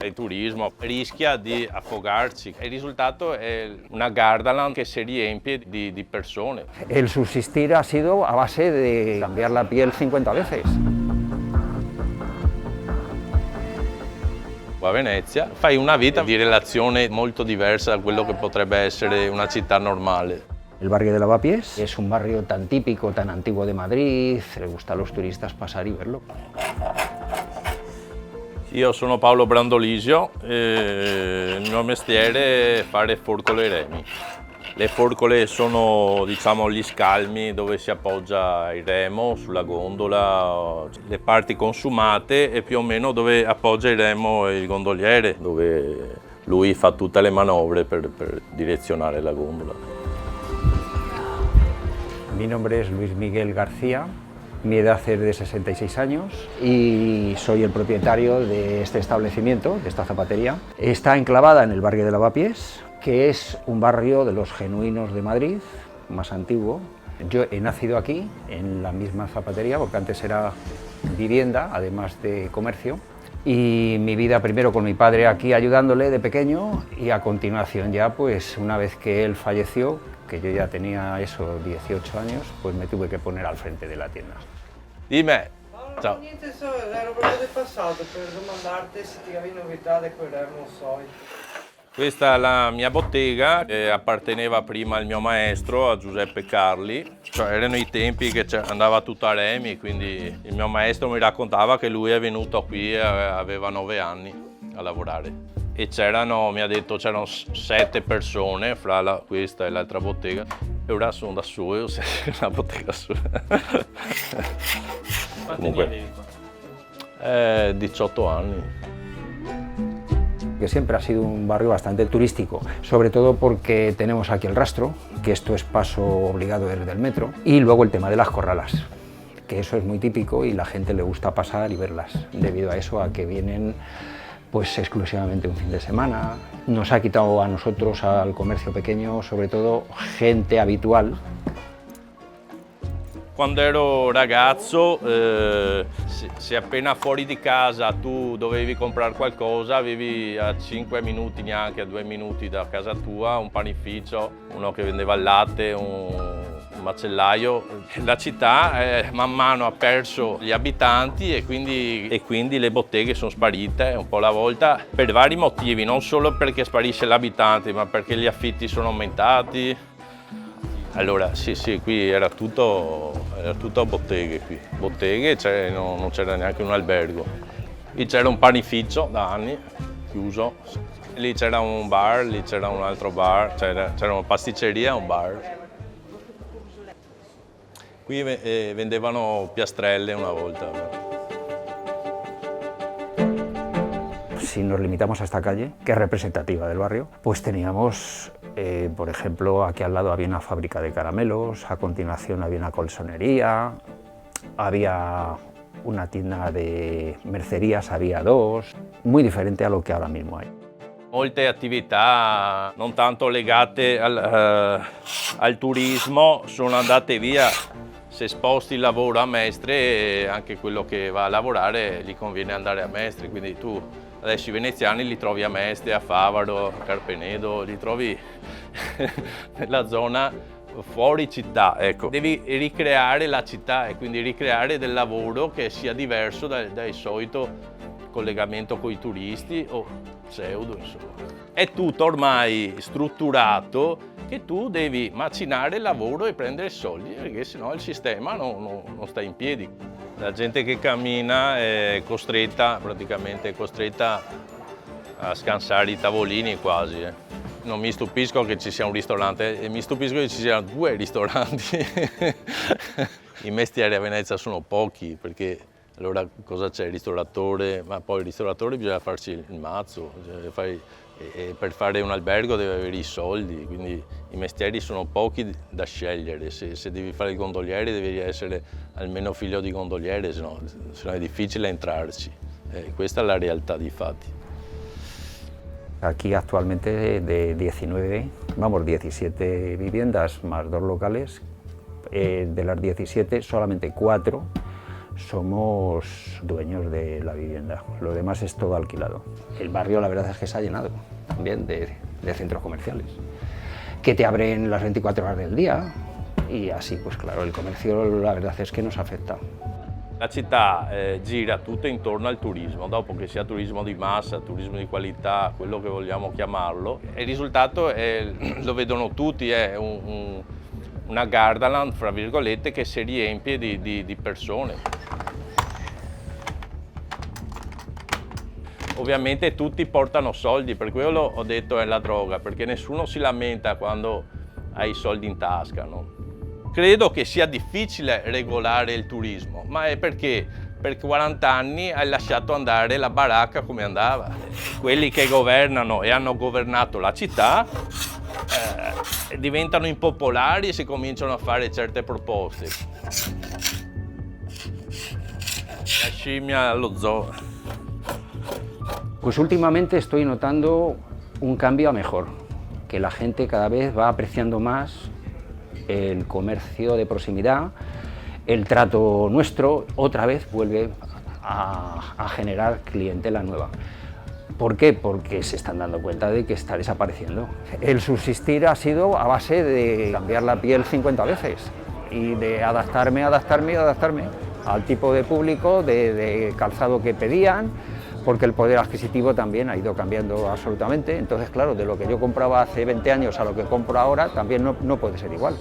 il turismo rischia di affogarci. Il risultato è una Gardaland che si riempie di persone. El subsistir ha sido a base de cambiar la piel 50 veces. A Venezia fai una vita di relazione molto diversa da quello che potrebbe essere una città normale. El barrio de Lavapiés es un barrio tan típico, tan antiguo de Madrid, le gusta a los turistas pasar y verlo. Io sono Paolo Brandolisio e il mio mestiere è fare forcole e remi. Le forcole sono, diciamo, gli scalmi dove si appoggia il remo sulla gondola, le parti consumate e più o meno dove appoggia il remo il gondoliere, dove lui fa tutte le manovre per direzionare la gondola. Mi nombre es Luis Miguel García, mi edad es de 66 años y soy el propietario de este establecimiento, de esta zapatería. Está enclavada en el barrio de Lavapiés, que es un barrio de los genuinos de Madrid, más antiguo. Yo he nacido aquí, en la misma zapatería, porque antes era vivienda, además de comercio. Y mi vida primero con mi padre aquí ayudándole de pequeño y a continuación ya, pues una vez que él falleció, que yo ya tenía eso, 18 años, pues me tuve que poner al frente de la tienda. Dime. No, Ciao. niente, ero proprio del passato per domandarti se ti avevi novità di quel remo soi. Questa è la mia bottega, apparteneva prima al mio maestro, a Giuseppe Carli. Cioè, erano i tempi che andava tutto a remi, quindi il mio maestro mi raccontava che lui è venuto qui, aveva 9 anni a lavorare. E mi ha detto, c'erano 7 persone fra questa e l'altra bottega. E ora sono da solo, una bottega sola. Quanti anni avevi qua? 18 anni. Que siempre ha sido un barrio bastante turístico, sobre todo porque tenemos aquí el rastro, que esto es paso obligado desde el metro, y luego el tema de las corralas, que eso es muy típico y la gente le gusta pasar y verlas, debido a eso, a que vienen pues exclusivamente un fin de semana. Nos ha quitado a nosotros, al comercio pequeño, sobre todo gente habitual. Quando ero ragazzo, se appena fuori di casa tu dovevi comprare qualcosa, avevi a 5 minuti, neanche a 2 minuti da casa tua, un panificio, uno che vendeva il latte, un macellaio. La città man mano ha perso gli abitanti e quindi le botteghe sono sparite un po' alla volta per vari motivi, non solo perché sparisce l'abitante, ma perché gli affitti sono aumentati. Allora, sì, qui era tutto botteghe qui. Botteghe, non c'era neanche un albergo. Qui c'era un panificio da anni, chiuso. Lì c'era un bar, lì c'era un altro bar, c'era una pasticceria e un bar. Qui vendevano piastrelle una volta. Si nos limitamos a esta calle, que es representativa del barrio, pues teníamos, por ejemplo, aquí al lado había una fábrica de caramelos, a continuación había una colsonería, había una tienda de mercerías, había 2, muy diferente a lo que ahora mismo hay. Molte attività non tanto legate al turismo sono andate via. Se sposti il lavoro a Mestre, anche quello che va a lavorare gli conviene andare a Mestre, quindi tu adesso i veneziani li trovi a Mestre, a Favaro, a Carpenedo, li trovi nella zona fuori città, ecco. Devi ricreare la città e quindi ricreare del lavoro che sia diverso dal solito collegamento con i turisti o pseudo, insomma. È tutto ormai strutturato che tu devi macinare il lavoro e prendere soldi perché sennò il sistema non sta in piedi. La gente che cammina è praticamente costretta a scansare i tavolini quasi. Non mi stupisco che ci sia un ristorante, mi stupisco che ci siano 2 ristoranti. I mestieri a Venezia sono pochi perché allora cosa c'è? Il ristoratore, ma poi il ristoratore bisogna farci il mazzo, e per fare un albergo deve avere i soldi, quindi i mestieri sono pochi da scegliere. Se devi fare il gondoliere devi essere almeno figlio di gondoliere, se no è difficile entrarci. Questa è la realtà dei fatti. Aquí actualmente de 17 viviendas más 2 locales, de las 17 solamente 4 somos dueños de la vivienda, lo demás es todo alquilado. El barrio la verdad es que se ha llenado también de centros comerciales, que te abren las 24 horas del día y así pues claro, el comercio la verdad es che nos afecta. La città gira tutta intorno al turismo, dopo che sia turismo di massa, turismo di qualità, quello che vogliamo chiamarlo. E il risultato lo vedono tutti, è una Gardaland, fra virgolette, che si riempie di persone. Ovviamente tutti portano soldi, per quello ho detto è la droga, perché nessuno si lamenta quando ha i soldi in tasca, no? Credo che sia difficile regolare il turismo, ma è perché per 40 anni hai lasciato andare la baracca come andava. Quelli che governano e hanno governato la città diventano impopolari e si cominciano a fare certe proposte. La scimmia allo zoo. Pues últimamente estoy notando un cambio a mejor, que la gente cada vez va apreciando más el comercio de proximidad, el trato nuestro otra vez vuelve a generar clientela nueva. ¿Por qué? Porque se están dando cuenta de que está desapareciendo. El subsistir ha sido a base de cambiar la piel 50 veces y de adaptarme al tipo de público, de calzado que pedían, porque el poder adquisitivo también ha ido cambiando absolutamente. Entonces, claro, de lo que yo compraba hace 20 años a lo que compro ahora también no puede ser igual.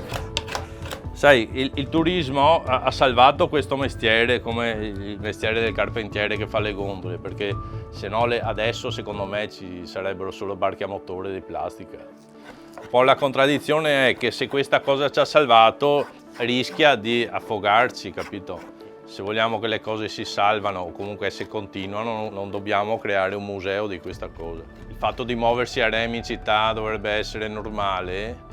Sai, il turismo ha salvato questo mestiere come il mestiere del carpentiere che fa le gondole, perché se no adesso secondo me ci sarebbero solo barche a motore di plastica. Un po' la contraddizione è che se questa cosa ci ha salvato rischia di affogarci, capito? Se vogliamo che le cose si salvano o comunque se continuano non dobbiamo creare un museo di questa cosa. Il fatto di muoversi a remi in città dovrebbe essere normale.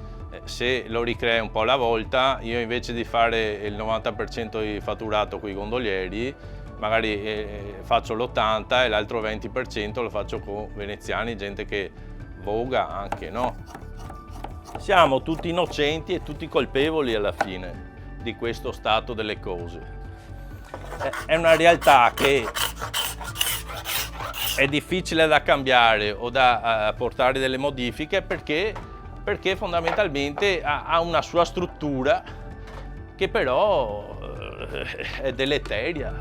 Se lo ricrea un po' alla volta, io invece di fare il 90% di fatturato con i gondolieri, magari faccio l'80% e l'altro 20% lo faccio con veneziani, gente che voga anche, no? Siamo tutti innocenti e tutti colpevoli alla fine di questo stato delle cose. È una realtà che è difficile da cambiare o da portare delle modifiche perché fondamentalmente ha una sua struttura che però è deleteria.